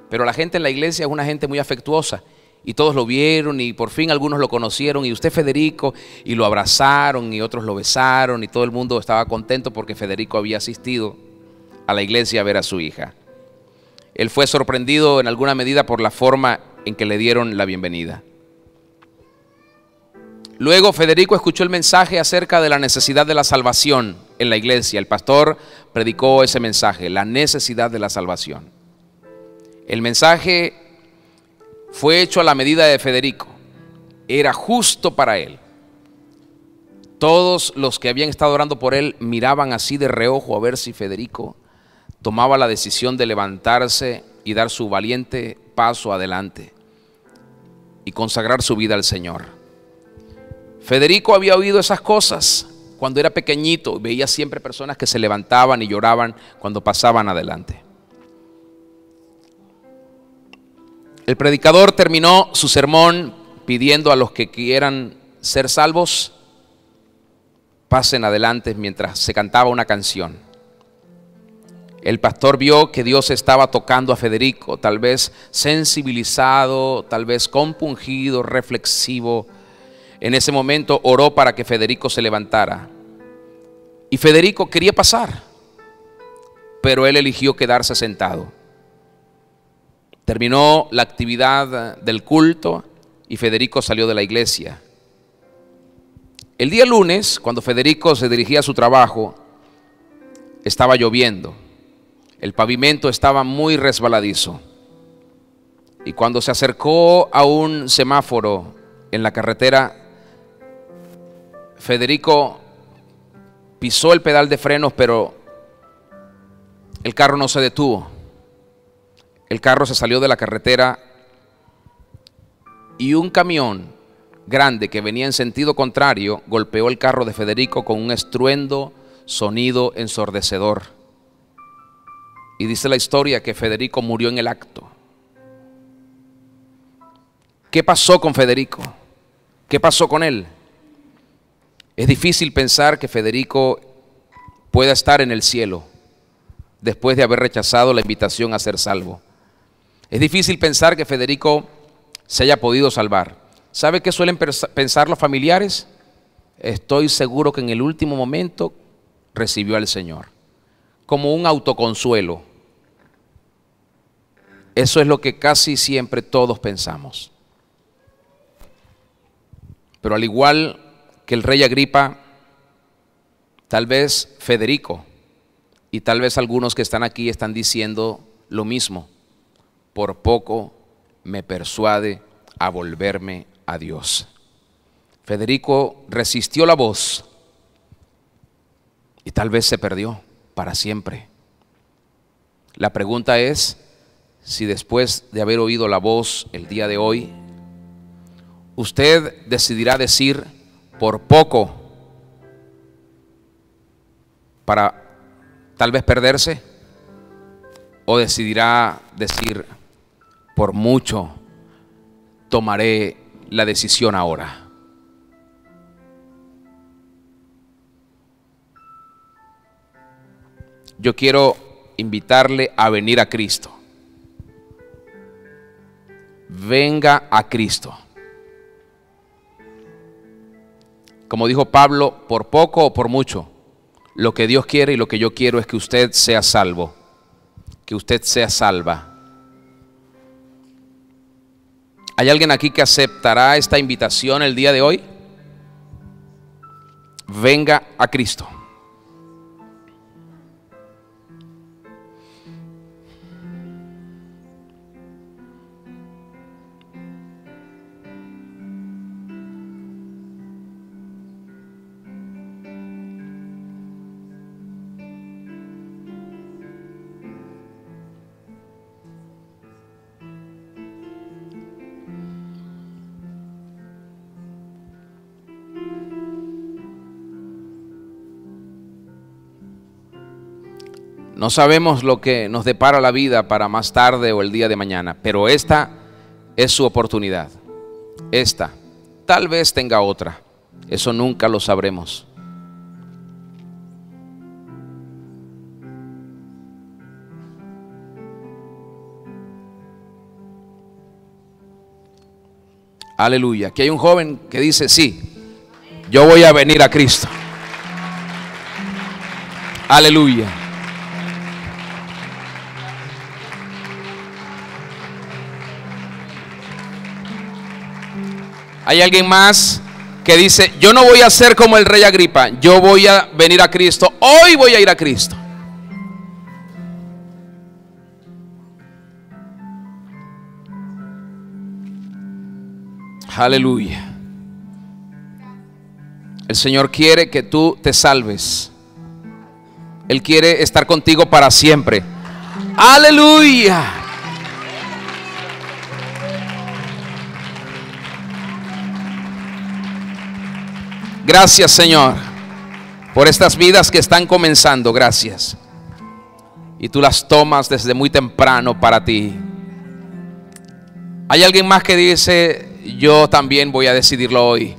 Pero la gente en la iglesia es una gente muy afectuosa y todos lo vieron y por fin algunos lo conocieron y usted Federico, y lo abrazaron y otros lo besaron y todo el mundo estaba contento porque Federico había asistido a la iglesia a ver a su hija. Él fue sorprendido en alguna medida por la forma en que le dieron la bienvenida. Luego Federico escuchó el mensaje acerca de la necesidad de la salvación en la iglesia. El pastor predicó ese mensaje, la necesidad de la salvación. El mensaje fue hecho a la medida de Federico. Era justo para él. Todos los que habían estado orando por él miraban así de reojo a ver si Federico tomaba la decisión de levantarse y dar su valiente paso adelante y consagrar su vida al Señor. Federico había oído esas cosas cuando era pequeñito. Veía siempre personas que se levantaban y lloraban cuando pasaban adelante. El predicador terminó su sermón pidiendo a los que quieran ser salvos, pasen adelante mientras se cantaba una canción. El pastor vio que Dios estaba tocando a Federico, tal vez sensibilizado, tal vez compungido, reflexivo. En ese momento oró para que Federico se levantara. Y Federico quería pasar, pero él eligió quedarse sentado. Terminó la actividad del culto y Federico salió de la iglesia. El día lunes, cuando Federico se dirigía a su trabajo, estaba lloviendo. El pavimento estaba muy resbaladizo. Y cuando se acercó a un semáforo en la carretera, Federico pisó el pedal de frenos, pero el carro no se detuvo. El carro se salió de la carretera y un camión grande que venía en sentido contrario golpeó el carro de Federico con un estruendo, sonido ensordecedor. Y dice la historia que Federico murió en el acto. ¿Qué pasó con Federico? ¿Qué pasó con él? Es difícil pensar que Federico pueda estar en el cielo después de haber rechazado la invitación a ser salvo. Es difícil pensar que Federico se haya podido salvar. ¿Sabe qué suelen pensar los familiares? Estoy seguro que en el último momento recibió al Señor, como un autoconsuelo. Eso es lo que casi siempre todos pensamos. Pero al igual que el rey Agripa, tal vez Federico y tal vez algunos que están aquí están diciendo lo mismo. Por poco me persuade a volverme a Dios. Federico resistió la voz y tal vez se perdió. para siempre. La pregunta es si después de haber oído la voz el día de hoy, usted decidirá decir por poco para tal vez perderse, o decidirá decir por mucho tomaré la decisión ahora. Yo quiero invitarle a venir a Cristo. Venga a Cristo. Como dijo Pablo, por poco o por mucho, lo que Dios quiere y lo que yo quiero es que usted sea salvo, que usted sea salva. ¿Hay alguien aquí que aceptará esta invitación el día de hoy? Venga a Cristo. No sabemos lo que nos depara la vida para más tarde o el día de mañana, pero esta es su oportunidad. Esta, tal vez tenga otra, eso nunca lo sabremos. Aleluya. Aquí hay un joven que dice: sí, yo voy a venir a Cristo. Aleluya. Hay alguien más que dice: yo no voy a ser como el rey Agripa, yo voy a venir a Cristo, hoy voy a ir a Cristo. Aleluya. El Señor quiere que tú te salves. Él quiere estar contigo para siempre. Aleluya. Gracias, Señor, por estas vidas que están comenzando. Gracias. Y tú las tomas desde muy temprano para ti. Hay alguien más que dice: yo también voy a decidirlo hoy.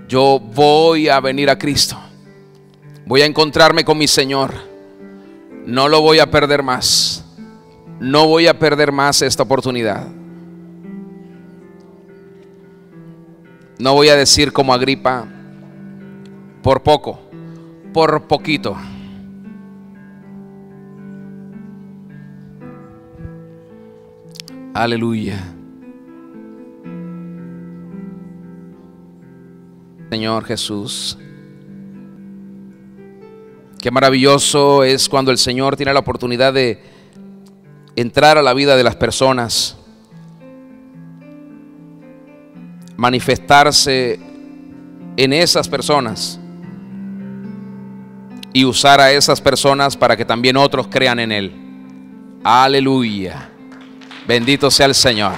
Yo voy a venir a Cristo. Voy a encontrarme con mi Señor. No lo voy a perder más. No voy a perder más esta oportunidad. No voy a decir como Agripa: por poco, por poquito. Aleluya. Señor Jesús, qué maravilloso es cuando el Señor tiene la oportunidad de entrar a la vida de las personas, manifestarse en esas personas y usar a esas personas para que también otros crean en Él. Aleluya. Bendito sea el Señor.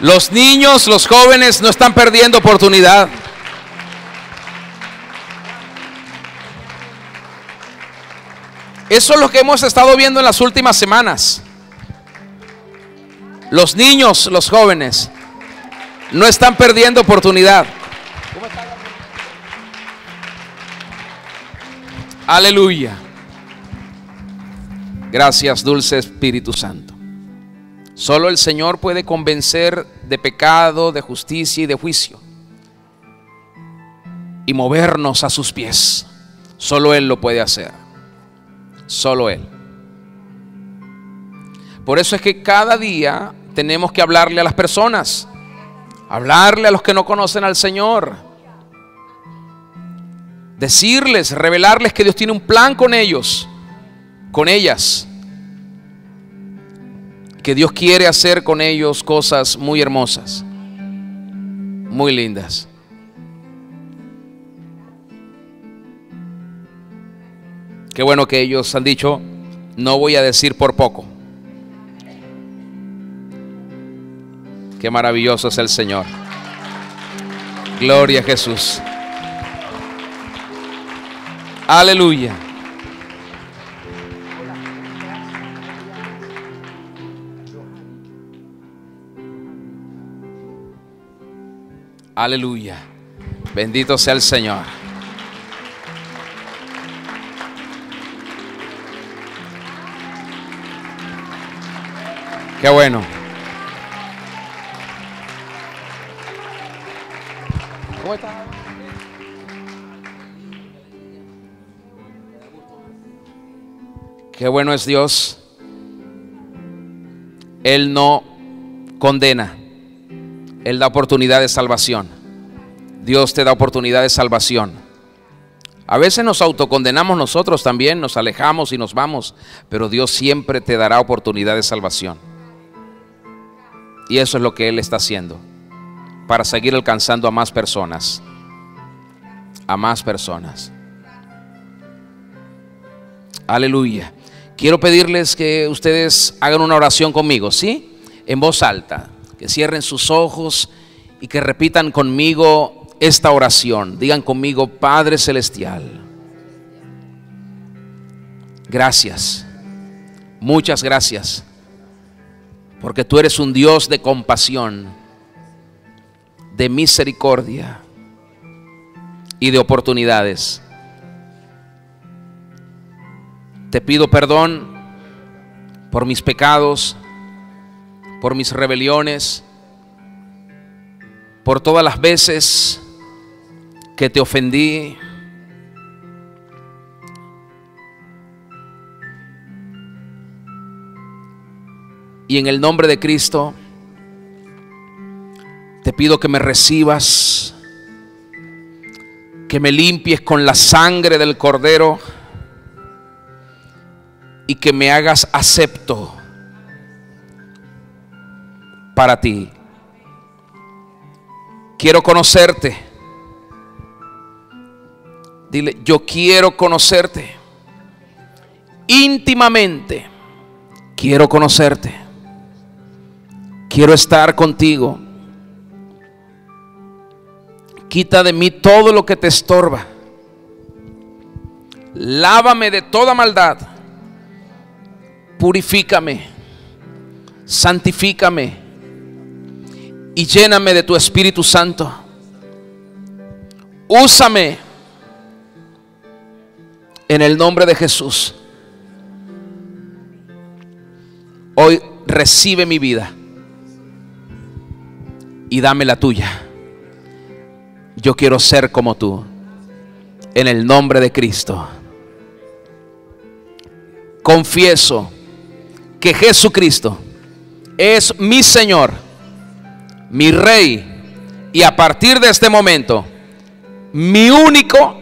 Los niños, los jóvenes no están perdiendo oportunidad. Eso es lo que hemos estado viendo en las últimas semanas. Los niños, los jóvenes no están perdiendo oportunidad. Aleluya. Gracias, dulce Espíritu Santo. Solo el Señor puede convencer de pecado, de justicia y de juicio, y movernos a sus pies. Solo Él lo puede hacer. Solo Él. Por eso es que cada día tenemos que hablarle a las personas, hablarle a los que no conocen al Señor, decirles, revelarles que Dios tiene un plan con ellos, con ellas, que Dios quiere hacer con ellos cosas muy hermosas, muy lindas. Qué bueno que ellos han dicho, no voy a decir por poco. Qué maravilloso es el Señor. Gloria a Jesús. Aleluya. Aleluya. Bendito sea el Señor. Qué bueno. ¿Cómo estás? Qué bueno es Dios. Él no condena. Él da oportunidad de salvación. Dios te da oportunidad de salvación. A veces nos autocondenamos nosotros también, nos alejamos y nos vamos, pero Dios siempre te dará oportunidad de salvación. Y eso es lo que Él está haciendo, para seguir alcanzando a más personas. A más personas. Aleluya. Quiero pedirles que ustedes hagan una oración conmigo, ¿sí? En voz alta. Que cierren sus ojos y que repitan conmigo esta oración. Digan conmigo: Padre Celestial, gracias, muchas gracias, porque tú eres un Dios de compasión, de misericordia y de oportunidades. Te pido perdón por mis pecados, por mis rebeliones, por todas las veces que te ofendí. Y en el nombre de Cristo te pido que me recibas, que me limpies con la sangre del Cordero y que me hagas acepto para ti. Quiero conocerte. Dile: yo quiero conocerte íntimamente. Quiero conocerte. Quiero estar contigo. Quita de mí todo lo que te estorba. Lávame de toda maldad. Purifícame. Santifícame. Y lléname de tu Espíritu Santo. Úsame en el nombre de Jesús. Hoy recibe mi vida y dame la tuya. Yo quiero ser como tú, en el nombre de Cristo. Confieso que Jesucristo es mi Señor, mi Rey, y a partir de este momento mi único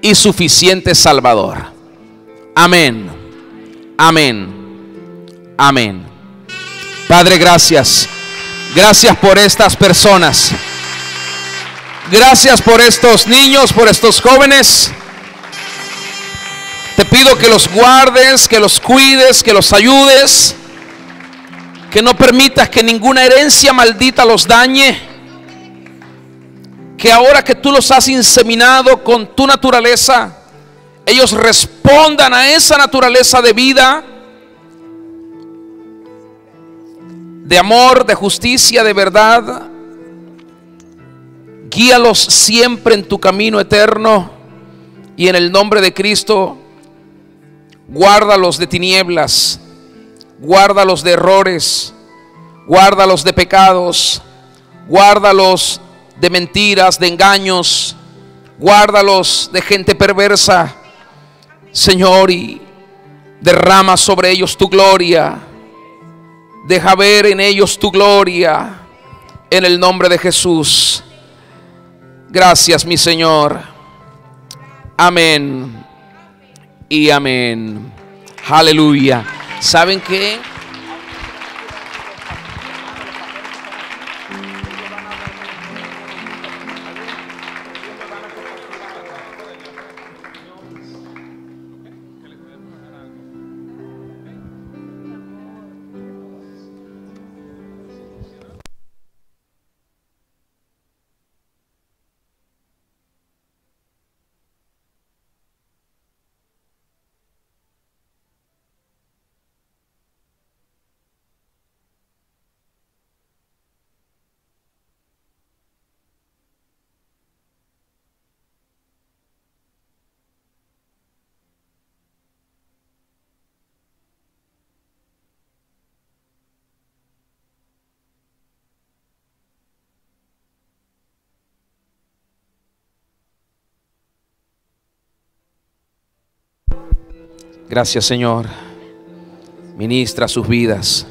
y suficiente Salvador. Amén. Amén. Amén. Padre, gracias. Gracias por estas personas. Gracias por estos niños, por estos jóvenes. Te pido que los guardes, que los cuides, que los ayudes, que no permitas que ninguna herencia maldita los dañe. Que ahora que tú los has inseminado con tu naturaleza, ellos respondan a esa naturaleza de vida, de amor, de justicia, de verdad. Guíalos siempre en tu camino eterno, y en el nombre de Cristo guárdalos de tinieblas, guárdalos de errores, guárdalos de pecados, guárdalos de mentiras, de engaños, guárdalos de gente perversa, Señor, y derrama sobre ellos tu gloria. Deja ver en ellos tu gloria, en el nombre de Jesús. Gracias, mi Señor. Amén y amén. Aleluya. ¿Saben qué? Gracias, Señor. Ministra sus vidas.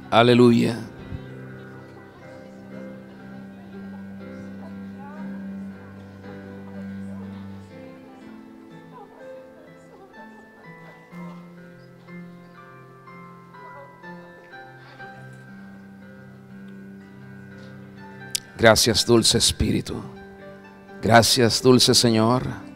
Aleluya. Gracias, dulce Espíritu. Gracias, dulce Señor.